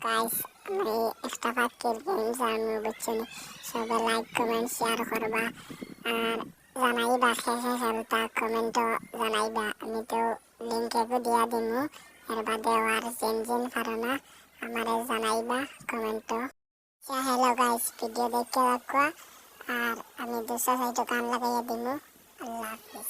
Guys আমি একটা ফাঁকের game জানবো বুঝছেন সবাই লাইক কমেন্ট শেয়ার করবা আর জানাইবা শেষে খেলতা কমেন্টও জানাইবা আমি তো লিঙ্ক একটু দিয়া দিমু এর বাদে আর যেন যেন পারো না আমারে জানাইবা কমেন্টও হ্যালো গাইস ভিডিও দেখতে রাখবা আর আমি 200 সাইটে গান লাগাইয়া দিমু আল্লাহ হাফেজ।